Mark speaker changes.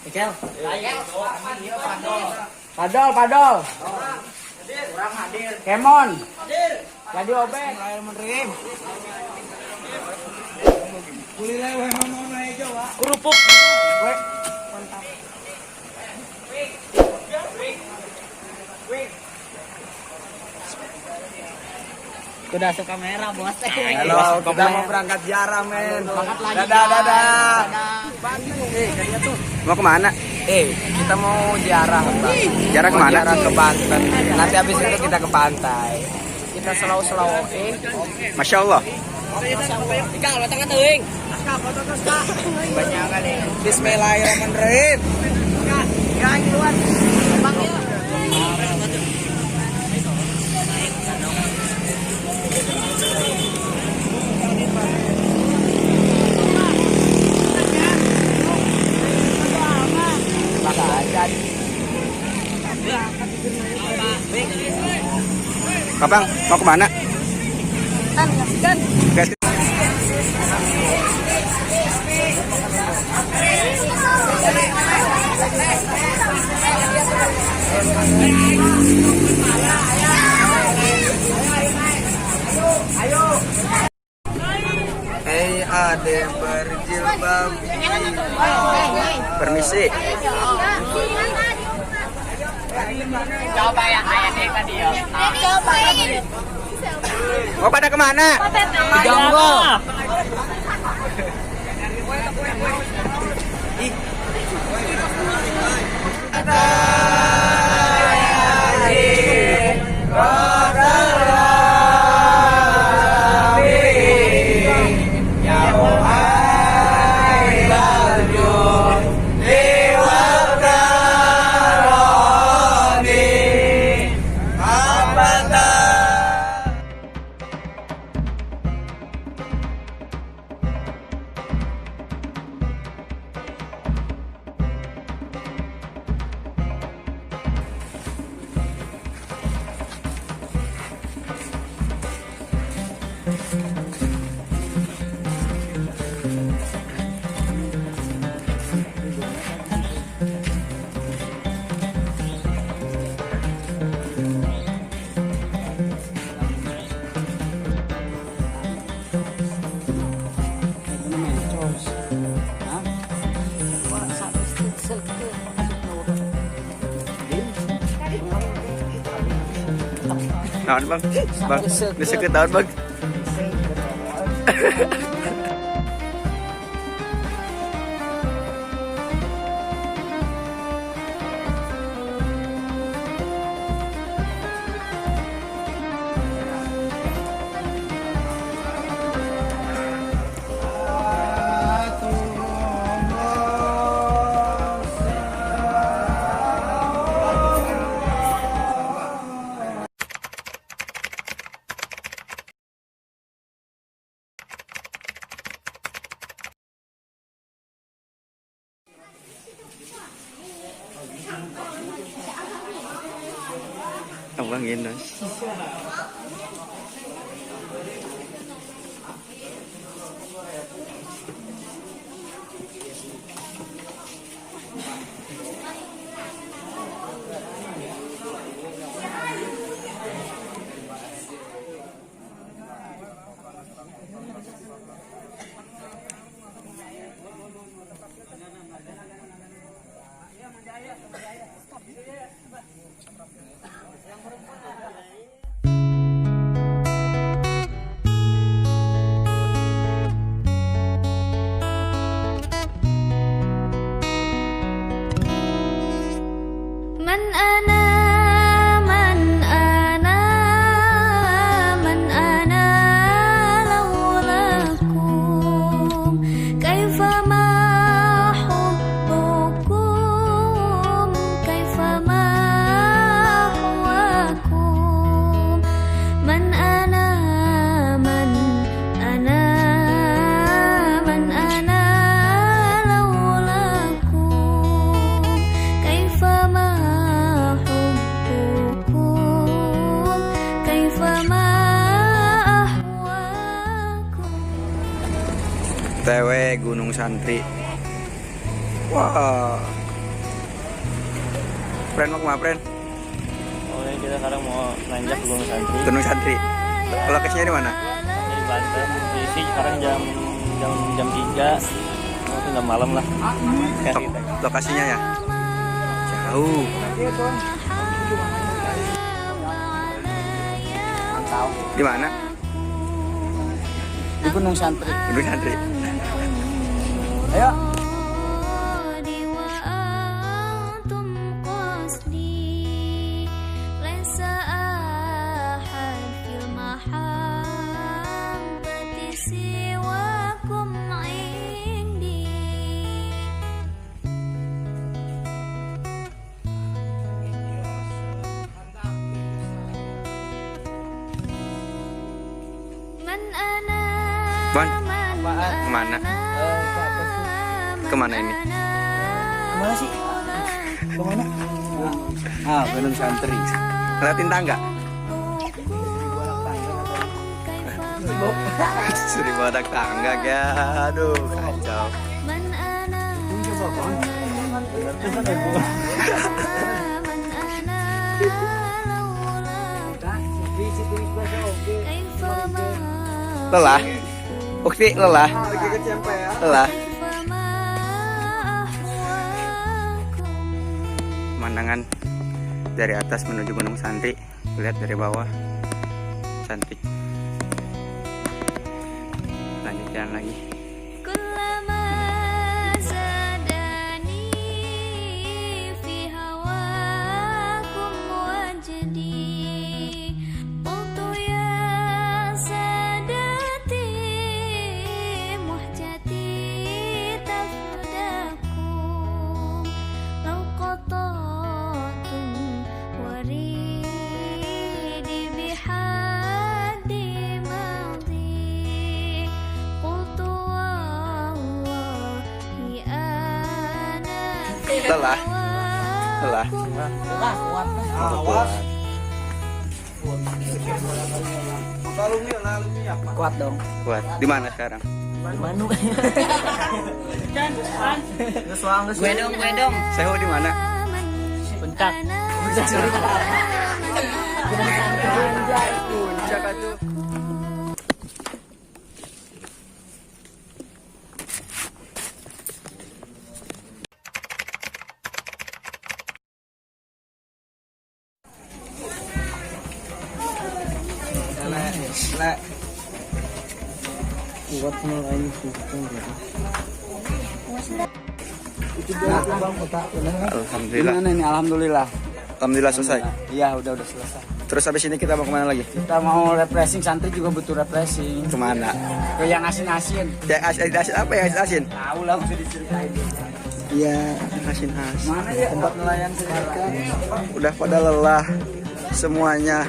Speaker 1: Mikel.
Speaker 2: Padol, padol.
Speaker 1: Kurang hadir.
Speaker 2: Kemon.
Speaker 1: Hadir.
Speaker 2: Jadi obek.
Speaker 1: Bismillahirrahmanirrahim.
Speaker 3: Kulilai wae mamona aja, Wak.
Speaker 1: Kerupuk.
Speaker 2: We.
Speaker 1: Udah suka merah, Bos.
Speaker 3: Halo, kita mau berangkat ziarah, men.
Speaker 1: Berangkat lagi.
Speaker 3: Dadah, dadah.
Speaker 1: Dadah.
Speaker 3: Mau kemana? Kita mau ziarah, Bang. Ziarah kemana? Ziarah ke Banten. Nanti habis itu kita ke pantai.
Speaker 1: Kita selau-selau, oke.
Speaker 3: Masya Allah.
Speaker 1: Ika, lo tengah teuing.
Speaker 3: Banyak kali. Bismillahirrahmanirrahim.
Speaker 1: Yang keluar. Bang ya.
Speaker 3: Abang, mau kemana?
Speaker 1: Kan.
Speaker 3: Guys. Hei ade berjilbab. Permisi.
Speaker 1: Coba yang kayak dia tadi ya.
Speaker 3: Mau pada kemana?
Speaker 1: Ke Jonggol.
Speaker 3: Naon bang? Bang, diseket naon bang? Abang Indos. TW Gunung Santri. Wah, Pren mau kemana, Pren?
Speaker 4: Oh, ini kita sekarang mau nanjak ke Gunung Santri.
Speaker 3: Gunung Santri. Lokasinya di mana?
Speaker 4: Di Banten. Di sini sekarang jam 3. Oh, itu udah malam lah.
Speaker 3: Lokasinya ya? Jauh. Di mana?
Speaker 2: Di Gunung Santri.
Speaker 3: Gunung Santri.
Speaker 2: Ayo.
Speaker 3: Ban, kemana? Kemana ini?
Speaker 2: Kemana sih? Kemana? Ah, Gunung Santri.
Speaker 3: Ngeliatin tangga? 1000 anak tangga, ya. Aduh, kacau. Lelah? Ukti, lelah? Lelah? Pemandangan dari atas menuju Gunung Santri. Lihat dari bawah, cantik. Lanjut jalan lagi. Lelah? Lelah? Kuat.
Speaker 2: Kuat dong.
Speaker 3: Kuat. Di mana sekarang?
Speaker 2: Bandung.
Speaker 1: Gue dong.
Speaker 3: Seho di mana?
Speaker 4: Puncak.
Speaker 3: Puncak atuh.
Speaker 2: Kuat semua ini sistem gitu.
Speaker 3: Alhamdulillah.
Speaker 2: Gimana ini? Alhamdulillah.
Speaker 3: Alhamdulillah selesai.
Speaker 2: Iya, udah selesai.
Speaker 3: Terus habis ini kita mau kemana lagi?
Speaker 2: Kita mau refreshing, santri juga butuh refreshing.
Speaker 3: Kemana?
Speaker 2: Ke yang asin-asin.
Speaker 3: Ya asin apa ya asin?
Speaker 2: Tahu lah, mesti diceritain.
Speaker 3: Iya, asin.
Speaker 2: Mana ya tempat nelayan sekarang?
Speaker 3: Udah pada lelah semuanya.